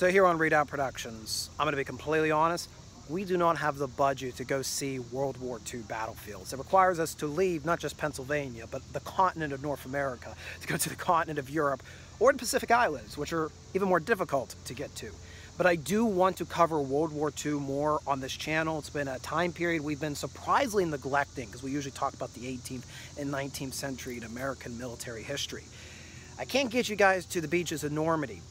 So here on Readout Productions, I'm going to be completely honest, we do not have the budget to go see World War II battlefields. It requires us to leave not just Pennsylvania, but the continent of North America, to go to the continent of Europe, or the Pacific Islands, which are even more difficult to get to. But I do want to cover World War II more on this channel. It's been a time period we've been surprisingly neglecting, because we usually talk about the 18th and 19th century in American military history. I can't get you guys to the beaches of Normandy,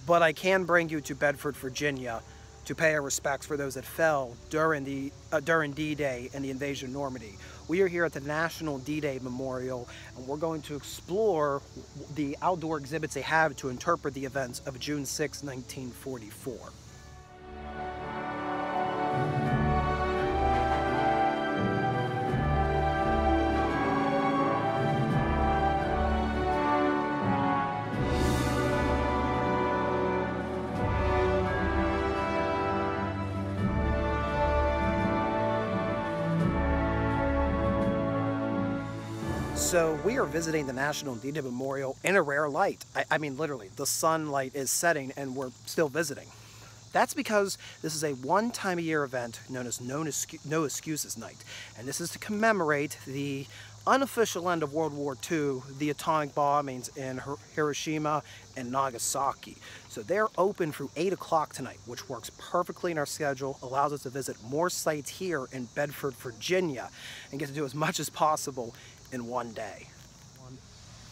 but I can bring you to Bedford, Virginia, to pay our respects for those that fell during D-Day and the invasion of Normandy. We are here at the National D-Day Memorial, and we're going to explore the outdoor exhibits they have to interpret the events of June 6, 1944. So we are visiting the National D-Day Memorial in a rare light. I mean, literally, the sunlight is setting and we're still visiting. That's because this is a one-time-a-year event known as No Excuses Night. And this is to commemorate the unofficial end of World War II, the atomic bombings in Hiroshima and Nagasaki. So they're open through 8 o'clock tonight, which works perfectly in our schedule, allows us to visit more sites here in Bedford, Virginia, and get to do as much as possible in one day.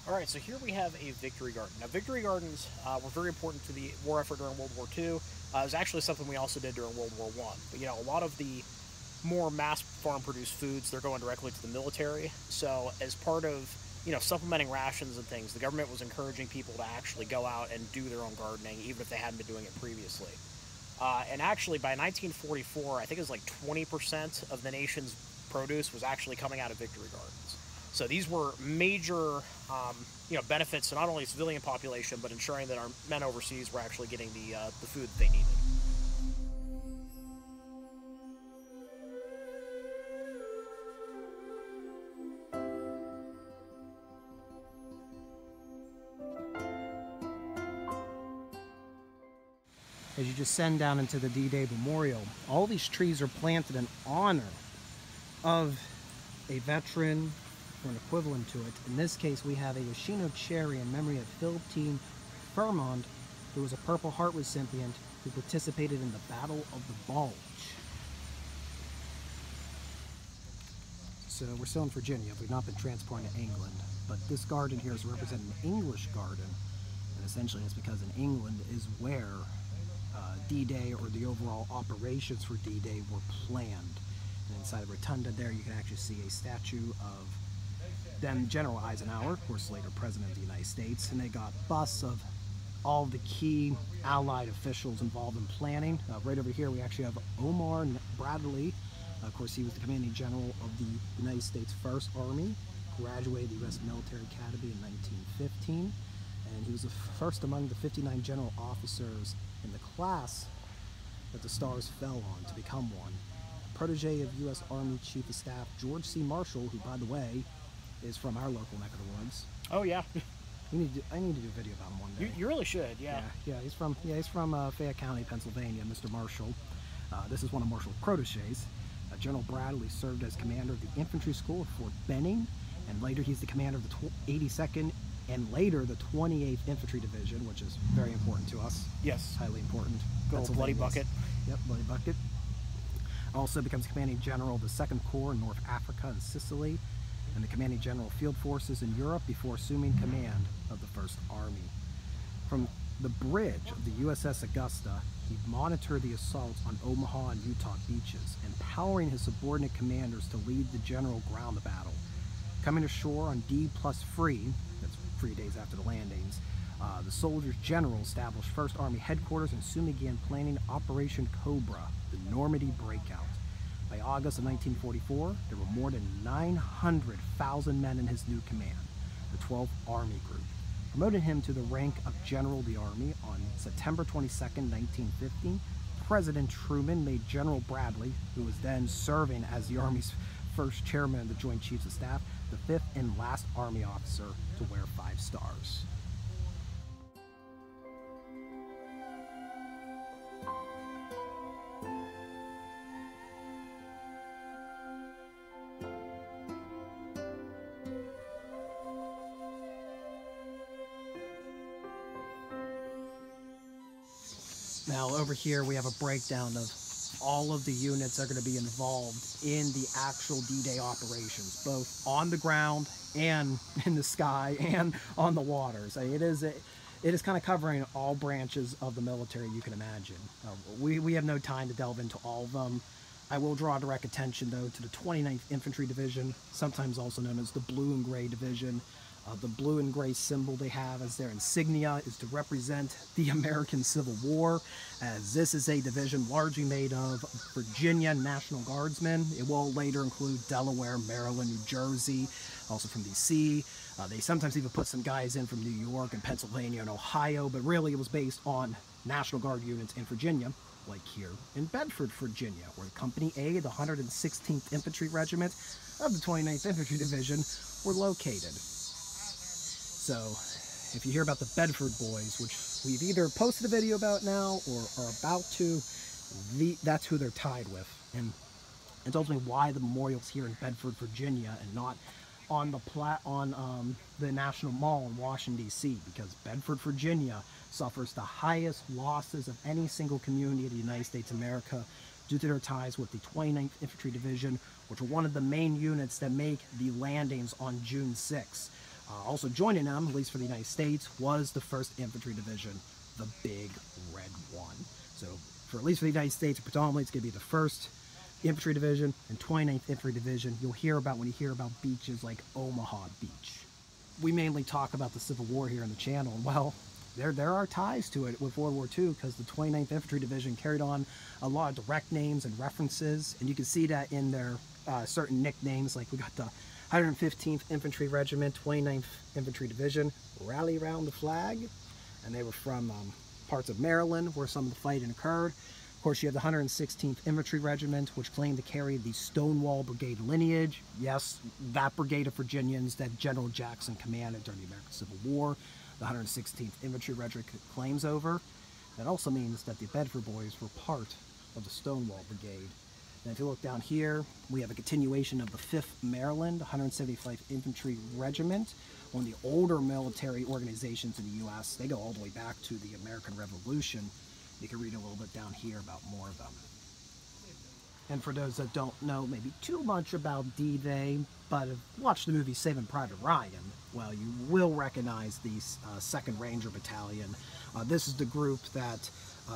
All right, so here we have a victory garden. Now, victory gardens were very important to the war effort during World War II. It was actually something we also did during World War I. But, you know, a lot of the more mass farm-produced foods, they're going directly to the military. So as part of, you know, supplementing rations and things, the government was encouraging people to actually go out and do their own gardening, even if they hadn't been doing it previously. And actually, by 1944, I think it was like 20% of the nation's produce was actually coming out of victory gardens. So these were major, you know, benefits to not only the civilian population, but ensuring that our men overseas were actually getting the food that they needed. As you descend down into the D-Day Memorial, all these trees are planted in honor of a veteran or an equivalent to it. In this case, we have a Yoshino cherry in memory of Philippe Fairmont, who was a Purple Heart recipient who participated in the Battle of the Bulge. So we're still in Virginia. We've not been transported to England, but this garden here is representing an English garden, and essentially it's because in England is where D-Day or the overall operations for D-Day were planned. And inside the rotunda there, you can actually see a statue of then General Eisenhower, of course later President of the United States, and they got busts of all the key Allied officials involved in planning. Right over here we actually have Omar Bradley. Of course, he was the commanding general of the United States First Army, graduated the U.S. Military Academy in 1915, and he was the first among the 59 general officers in the class that the stars fell on to become one. Protege of U.S. Army Chief of Staff George C. Marshall, who, by the way, is from our local neck of the woods. Oh yeah. I need to do a video about him one day. You really should, yeah. Yeah, he's from Fayette County, Pennsylvania. Mr. Marshall. This is one of Marshall's proteges. General Bradley served as commander of the infantry school at Fort Benning, and later he's the commander of the 82nd and later the 28th Infantry Division, which is very important to us. Yes. Highly important. Good old Bloody Bucket. Yep, Bloody Bucket. Also becomes commanding general of the 2nd Corps in North Africa and Sicily, and the commanding general of field forces in Europe before assuming command of the 1st Army. From the bridge of the USS Augusta, he monitored the assaults on Omaha and Utah beaches, empowering his subordinate commanders to lead the general ground the battle. Coming ashore on D+3, that's 3 days after the landings, the soldiers general established 1st Army headquarters and soon began planning Operation Cobra, the Normandy breakout. By August of 1944, there were more than 900,000 men in his new command, the 12th Army Group. Promoted him to the rank of General of the Army on September 22, 1950. President Truman made General Bradley, who was then serving as the Army's first chairman of the Joint Chiefs of Staff, the 5th and last Army officer to wear 5 stars. Now over here we have a breakdown of all of the units that are going to be involved in the actual D-Day operations, both on the ground and in the sky and on the waters. It is kind of covering all branches of the military you can imagine. We have no time to delve into all of them. I will draw direct attention, though, to the 29th Infantry Division, sometimes also known as the Blue and Gray Division. The blue and gray symbol they have as their insignia is to represent the American Civil War, as this is a division largely made of Virginia National Guardsmen. It will later include Delaware, Maryland, New Jersey, also from DC. They sometimes even put some guys in from New York and Pennsylvania and Ohio, but really it was based on National Guard units in Virginia, like here in Bedford, Virginia, where Company A, the 116th Infantry Regiment of the 29th Infantry Division, were located. So, if you hear about the Bedford Boys, which we've either posted a video about now or are about to, that's who they're tied with. And it's ultimately why the memorial's here in Bedford, Virginia, and not on the National Mall in Washington, D.C., because Bedford, Virginia suffers the highest losses of any single community of the United States of America due to their ties with the 29th Infantry Division, which are one of the main units that make the landings on June 6th. Also joining them, at least for the United States, was the 1st Infantry Division, the Big Red One. So, at least for the United States, predominantly it's going to be the 1st Infantry Division and 29th Infantry Division. You'll hear about when you hear about beaches like Omaha Beach. We mainly talk about the Civil War here on the channel, and well, there are ties to it with World War II, because the 29th Infantry Division carried on a lot of direct names and references, and you can see that in their certain nicknames. Like we got the 115th Infantry Regiment, 29th Infantry Division, rally round the flag, and they were from parts of Maryland where some of the fighting occurred. Of course, you have the 116th Infantry Regiment, which claimed to carry the Stonewall Brigade lineage. Yes, that brigade of Virginians that General Jackson commanded during the American Civil War, the 116th Infantry Regiment claims over. That also means that the Bedford Boys were part of the Stonewall Brigade. And if you look down here, we have a continuation of the 5th Maryland 175th Infantry Regiment, one of the older military organizations in the U.S. They go all the way back to the American Revolution. You can read a little bit down here about more of them. And for those that don't know maybe too much about D-Day, but have watched the movie Saving Private Ryan, well, you will recognize the 2nd Ranger Battalion. This is the group that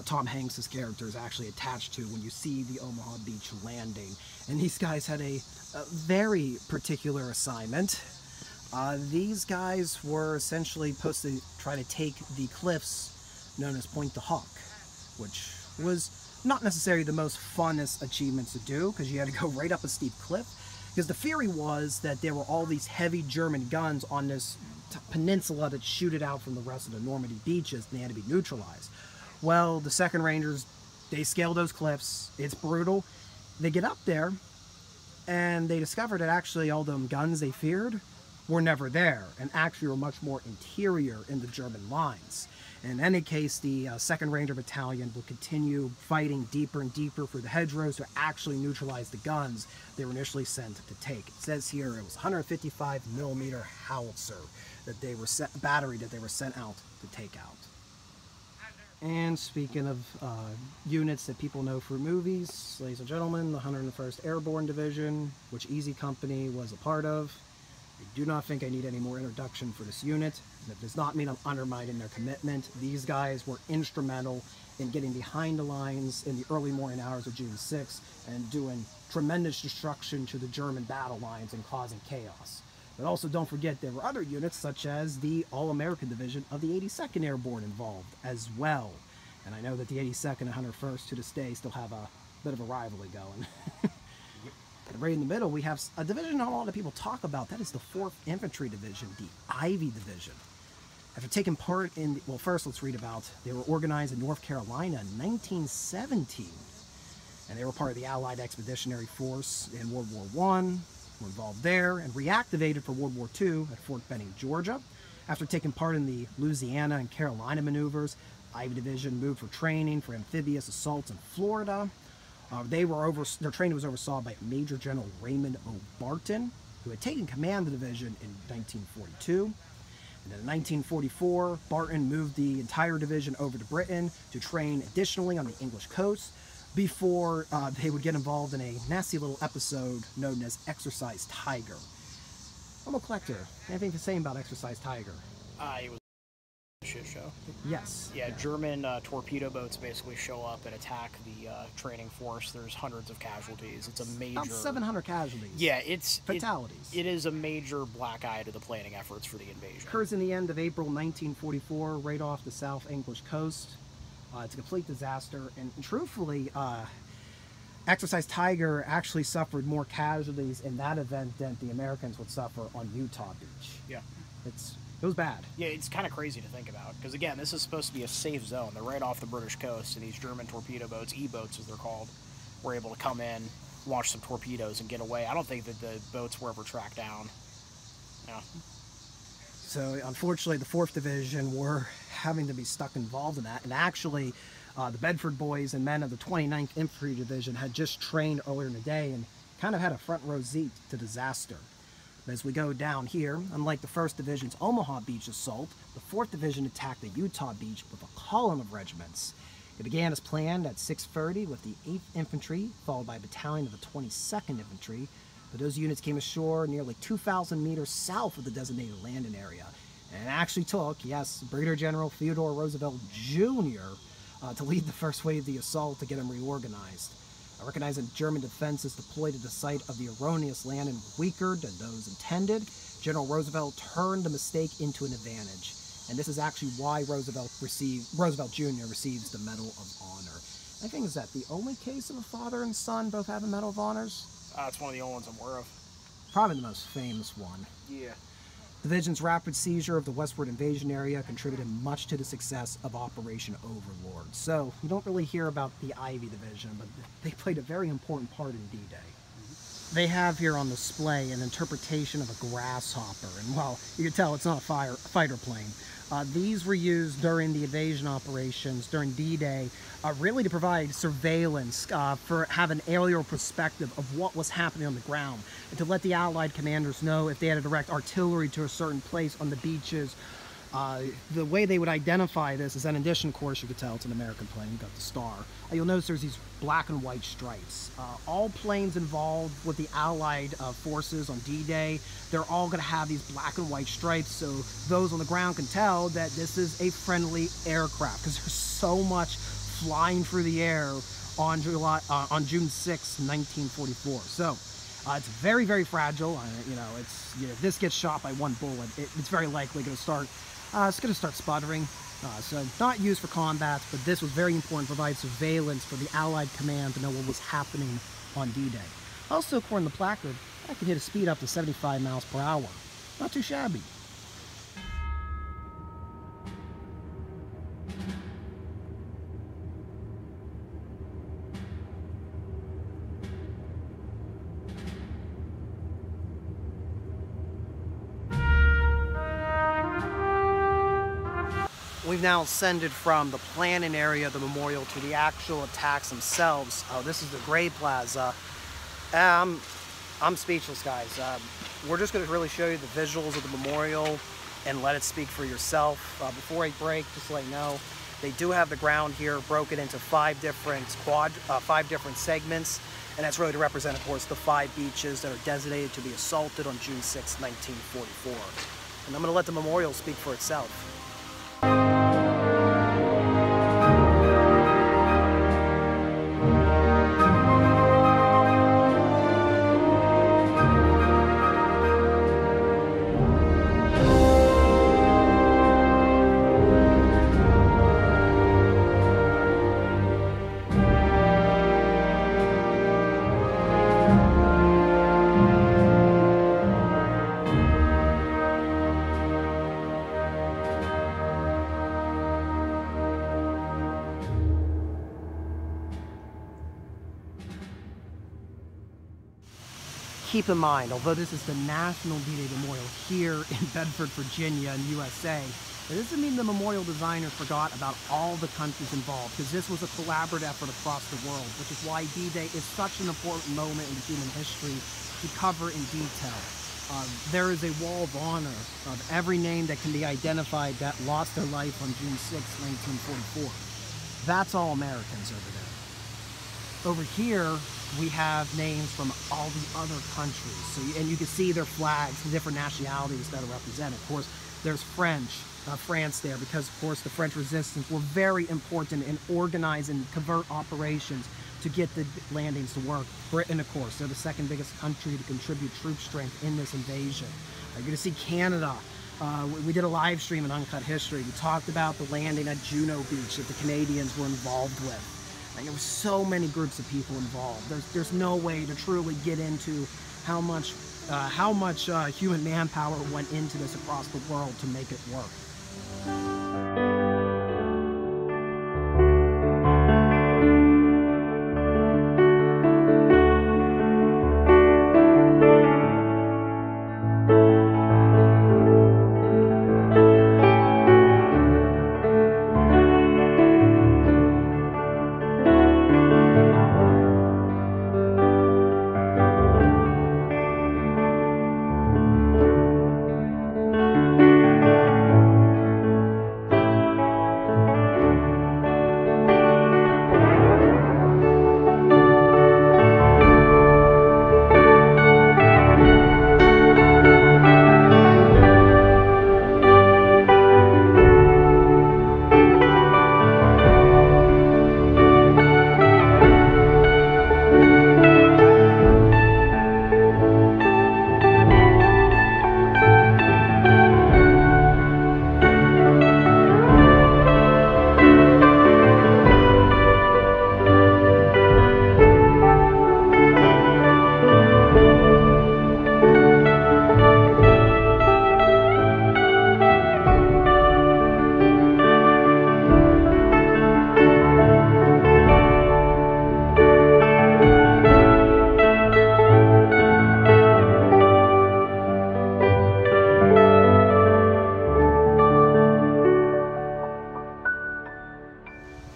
Tom Hanks' character is actually attached to when you see the Omaha Beach landing. And these guys had a very particular assignment. These guys were essentially supposed to try to take the cliffs known as Point de Hawk, which was not necessarily the most funnest achievements to do, because you had to go right up a steep cliff. Because the theory was that there were all these heavy German guns on this peninsula that shoot it out from the rest of the Normandy beaches, and they had to be neutralized. Well, the 2nd Rangers, they scale those cliffs. It's brutal. They get up there, and they discover that actually all them guns they feared were never there, and actually were much more interior in the German lines. In any case, the 2nd Ranger Battalion will continue fighting deeper and deeper for the hedgerows to actually neutralize the guns they were initially sent to take. It says here it was 155 millimeter howitzer that they were battery that they were sent out to take out. And speaking of units that people know from movies, ladies and gentlemen, the 101st Airborne Division, which Easy Company was a part of. I do not think I need any more introduction for this unit. That does not mean I'm undermining their commitment. These guys were instrumental in getting behind the lines in the early morning hours of June 6th and doing tremendous destruction to the German battle lines and causing chaos. But also don't forget there were other units such as the All-American Division of the 82nd Airborne involved as well. And I know that the 82nd and 101st to this day still have a bit of a rivalry going. And right in the middle we have a division not a lot of people talk about. That is the 4th Infantry Division, the Ivy Division. After taking part in, well, first let's read about, they were organized in North Carolina in 1917. And they were part of the Allied Expeditionary Force in World War I. Were involved there and reactivated for World War II at Fort Benning, Georgia. After taking part in the Louisiana and Carolina maneuvers, Ivy Division moved for training for amphibious assaults in Florida. Their training was oversaw by Major General Raymond O. Barton, who had taken command of the division in 1942. And then in 1944, Barton moved the entire division over to Britain to train additionally on the English coast before they would get involved in a nasty little episode known as Exercise Tiger. I'm a collector. Anything to say about Exercise Tiger? It was a shit show. Yes. Yeah, German torpedo boats basically show up and attack the training force. There's hundreds of casualties. It's a major... About 700 casualties. Yeah, it's... Fatalities. It is a major black eye to the planning efforts for the invasion. Occurs in the end of April 1944, right off the South English coast. It's a complete disaster, and truthfully, Exercise Tiger actually suffered more casualties in that event than the Americans would suffer on Utah Beach. Yeah. It was bad. Yeah, it's kind of crazy to think about, because again, this is supposed to be a safe zone. They're right off the British coast, and these German torpedo boats, E-boats as they're called, were able to come in, launch some torpedoes, and get away. I don't think that the boats were ever tracked down. Yeah. So unfortunately, the 4th Division were having to be stuck involved in that, and actually, the Bedford boys and men of the 29th Infantry Division had just trained earlier in the day and kind of had a front row seat to disaster. But as we go down here, unlike the 1st Division's Omaha Beach assault, the 4th Division attacked the Utah Beach with a column of regiments. It began as planned at 6:30 with the 8th Infantry, followed by a battalion of the 22nd Infantry. But those units came ashore nearly 2,000 meters south of the designated landing area. And it actually took, yes, Brigadier General Theodore Roosevelt Jr. To lead the first wave of the assault to get them reorganized. Recognizing German defenses deployed at the site of the erroneous landing were weaker than those intended, General Roosevelt turned the mistake into an advantage. And this is actually why Roosevelt Jr. receives the Medal of Honor. I think is that the only case of a father and son both having Medal of Honors? It's one of the only ones I'm aware of. Probably the most famous one. Yeah. The division's rapid seizure of the westward invasion area contributed much to the success of Operation Overlord. So, you don't really hear about the Ivy Division, but they played a very important part in D-Day. They have here on display an interpretation of a grasshopper, and well, you can tell it's not a fighter plane. These were used during the invasion operations during D-Day, really to provide surveillance, for have an aerial perspective of what was happening on the ground, and to let the Allied commanders know if they had to direct artillery to a certain place on the beaches. The way they would identify this is, in addition, of course, you could tell it's an American plane. You got the star. You'll notice there's these black and white stripes. All planes involved with the Allied forces on D-Day, they're all going to have these black and white stripes, so those on the ground can tell that this is a friendly aircraft, because there's so much flying through the air on June 6, 1944. So it's very, very fragile. If this gets shot by one bullet, it's very likely going to start. It's going to start sputtering. So not used for combat, but this was very important to provide surveillance for the Allied command to know what was happening on D-Day. Also, according to the placard, I can hit a speed up to 75 miles per hour. Not too shabby. We've now ascended from the planning area of the memorial to the actual attacks themselves. Oh, this is the Gray Plaza. I'm speechless, guys. We're just going to really show you the visuals of the memorial and let it speak for yourself. Before I break, just to let you know, they do have the ground here broken into five different segments, and that's really to represent, of course, the 5 beaches that are designated to be assaulted on June 6, 1944. And I'm going to let the memorial speak for itself. Keep in mind, although this is the National D-Day Memorial here in Bedford, Virginia, in USA, it doesn't mean the memorial designers forgot about all the countries involved, because this was a collaborative effort across the world, which is why D-Day is such an important moment in human history to cover in detail. There is a wall of honor of every name that can be identified that lost their life on June 6, 1944. That's all Americans over there. Over here, we have names from all the other countries. So, and you can see their flags, the different nationalities that are represented. Of course, there's France there, because of course the French resistance were very important in organizing covert operations to get the landings to work. Britain, of course, they're the second biggest country to contribute troop strength in this invasion. You're going to see Canada. We did a live stream in Uncut History. We talked about the landing at Juno Beach that the Canadians were involved with. And there were so many groups of people involved. There's no way to truly get into how much human manpower went into this across the world to make it work.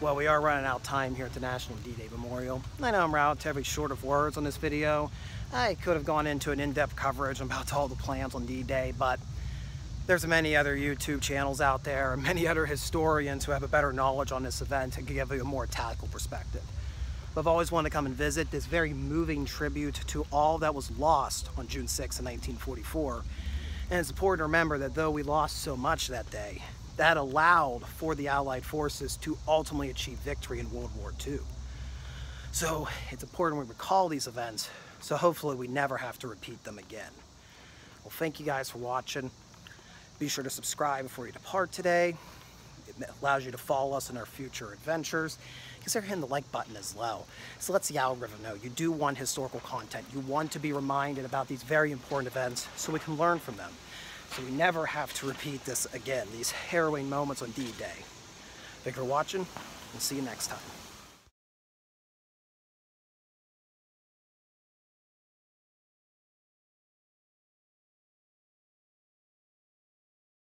Well, we are running out of time here at the National D-Day Memorial. I know I'm relatively short of words on this video. I could have gone into an in-depth coverage about all the plans on D-Day, but there's many other YouTube channels out there and many other historians who have a better knowledge on this event and can give you a more tactical perspective. But I've always wanted to come and visit this very moving tribute to all that was lost on June 6 in 1944. And it's important to remember that though we lost so much that day, that allowed for the Allied forces to ultimately achieve victory in World War II. So it's important we recall these events, so hopefully we never have to repeat them again. Well, thank you guys for watching. Be sure to subscribe before you depart today. It allows you to follow us in our future adventures. Consider hitting the like button as well. So lets the algorithm know you do want historical content. You want to be reminded about these very important events so we can learn from them. So we never have to repeat this again, these harrowing moments on D-Day. Thank you for watching, and see you next time.